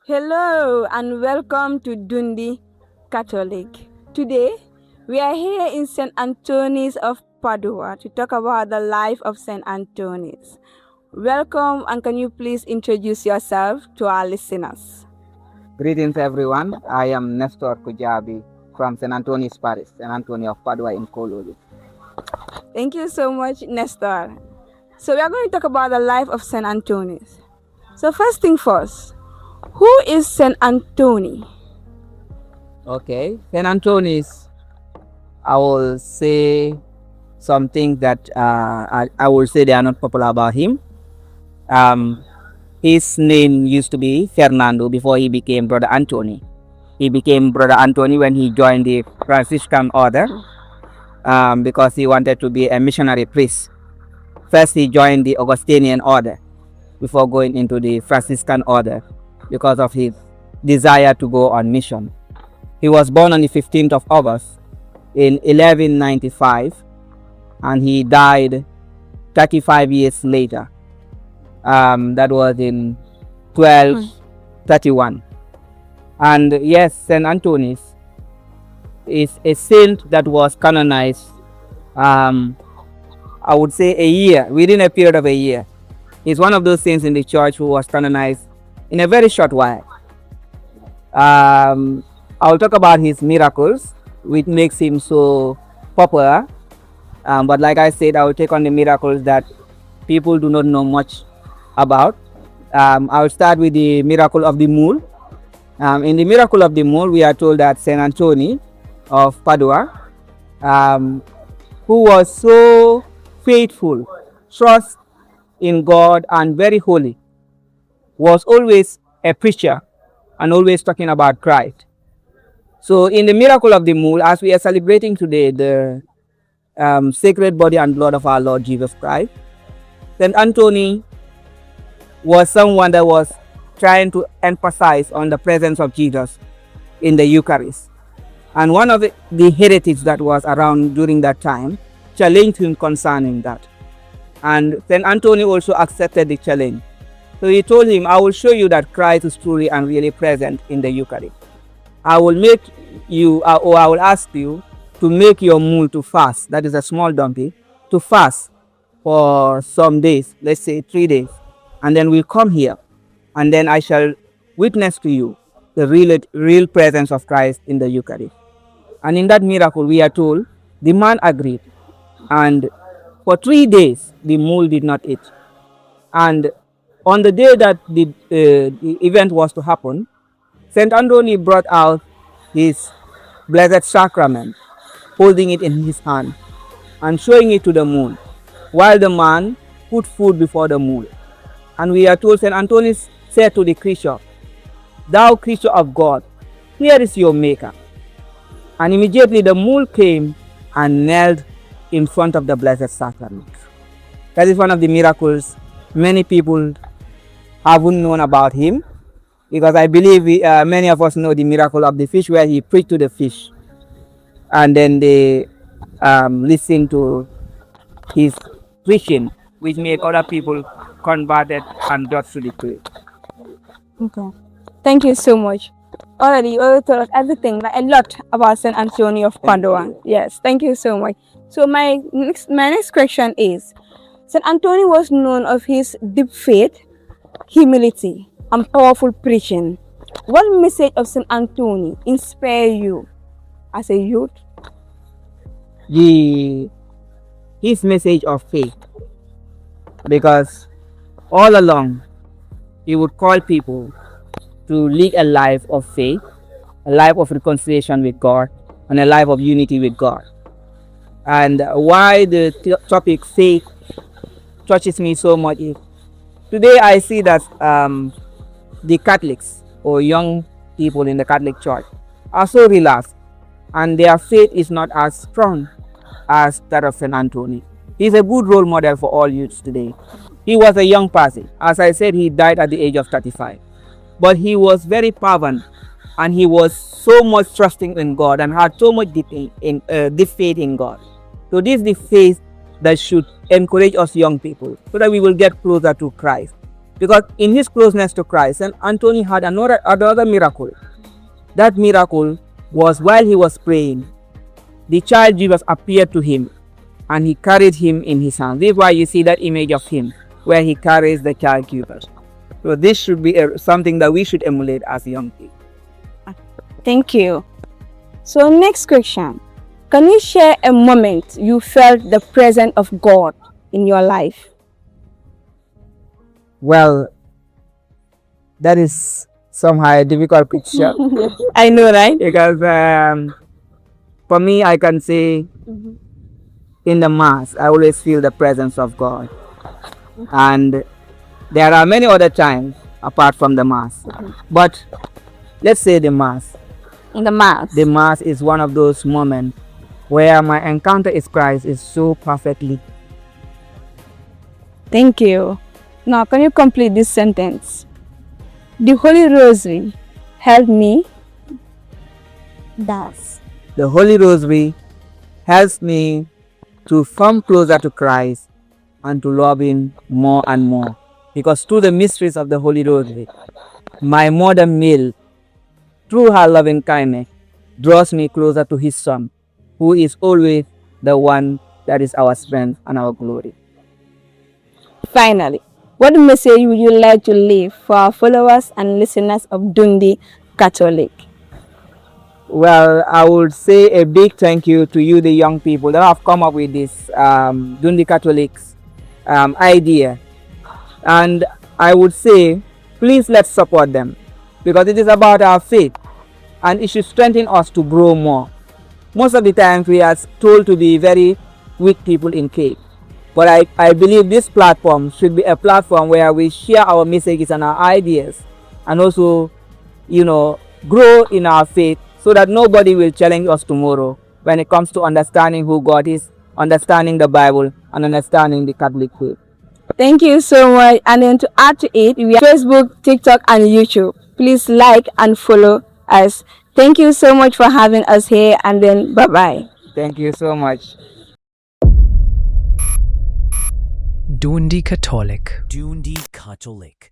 Hello and welcome to Dundee Catholic. Today, we are here in St. Antonius of Padua to talk about the life of St. Antonius. Welcome, and can you please introduce yourself to our listeners? Greetings, everyone. I am Nestor Kujabi from St. Antonius Parish, St. Antonio of Padua in Kololi. Thank you so much, Nestor. So, we are going to talk about the life of St. Antonius. So, first thing first, who is St. Antony? Okay, St. Antonius, I will say something that I will say they are not popular about him. His name used to be Fernando before he became Brother Anthony. He became Brother Anthony when he joined the Franciscan order because he wanted to be a missionary priest. First, he joined the Augustinian order before going into the Franciscan order because of his desire to go on mission. He was born on the 15th of August in 1195 and he died 35 years later. That was in 1231. And yes, St. Antonius is a saint that was canonized, I would say within a period of a year. He's one of those saints in the church who was canonized in a very short while. I'll talk about his miracles, which makes him so popular. But like I said, I will take on the miracles that people do not know much about. I'll start with the miracle of the mule. In the miracle of the mule, we are told that St. Anthony of Padua, who was so faithful, trust in God and very holy, was always a preacher and always talking about Christ. So in the miracle of the mule, as we are celebrating today the sacred body and blood of our Lord Jesus Christ, St. Anthony was someone that was trying to emphasize on the presence of Jesus in the Eucharist. And one of the heretics that was around during that time challenged him concerning that. And St. Anthony also accepted the challenge. So he told him, I will show you that Christ is truly and really present in the Eucharist. I will make you, or I will ask you to make your mule to fast, that is a small donkey, to fast for some days, let's say 3 days. And then we'll come here, and then I shall witness to you the real presence of Christ in the Eucharist. And in that miracle, we are told, the man agreed. And for 3 days, the mule did not eat. And on the day that the event was to happen, St. Anthony brought out his blessed sacrament, holding it in his hand and showing it to the mule, while the man put food before the mule. And we are told St. Anthony said to the creature, Thou creature of God, here is your maker. And immediately the mule came and knelt in front of the blessed sacrament. That is one of the miracles many people haven't known about him, because I believe many of us know the miracle of the fish, where he preached to the fish and then they listened to his preaching, which made other people converted and got to the faith. Okay. Thank you so much. Already, you already told us everything, like a lot about St. Anthony of Padua. Yes, thank you so much. So my next question is, St. Anthony was known of his deep faith, humility, and powerful preaching. What message of St. Anthony inspired you as a youth? His message of faith, because all along he would call people to lead a life of faith, a life of reconciliation with God, and a life of unity with God. And why the topic faith touches me so much is, today I see that the Catholics or young people in the Catholic Church are so relaxed, and their faith is not as strong as that of St. Anthony. He's a good role model for all youths today. He was a young person. As I said, he died at the age of 35. But he was very fervent, and he was so much trusting in God and had so much deep faith in God. So this is the faith that should encourage us young people, so that we will get closer to Christ. Because in his closeness to Christ, and Anthony had another miracle. That miracle was while he was praying, the child Jesus appeared to him and he carried him in his hands. This is why you see that image of him where he carries the child Jesus. So this should be something that we should emulate as young people. Thank you. So next question. Can you share a moment you felt the presence of God in your life? Well, that is somehow a difficult picture I know, right? because for me, I can say in the Mass, I always feel the presence of God. And there are many other times apart from the Mass. But let's say the Mass. In the Mass. The Mass is one of those moments where my encounter with Christ is so perfectly. Thank you. Now, can you complete this sentence? The Holy Rosary helped me. Does. The Holy Rosary helps me to come closer to Christ and to love Him more and more. Because through the mysteries of the Holy Rosary, my mother Mary, through her loving kindness, draws me closer to His Son, who is always the one that is our strength and our glory. Finally, what message would you like to leave for our followers and listeners of Dundee Katolik? Well, I would say a big thank you to you, the young people that have come up with this Dundee Catholics idea. And I would say, please let's support them because it is about our faith and it should strengthen us to grow more. Most of the time we are told to be very weak people in faith. But I believe this platform should be a platform where we share our messages and our ideas and also, grow in our faith so that nobody will challenge us tomorrow when it comes to understanding who God is, understanding the Bible, and understanding the Catholic faith. Thank you so much. And then to add to it, we have Facebook, TikTok, and YouTube. Please like and follow us. Thank you so much for having us here, and then bye-bye. Thank you so much. Dundee Katolik. Dundee Katolik.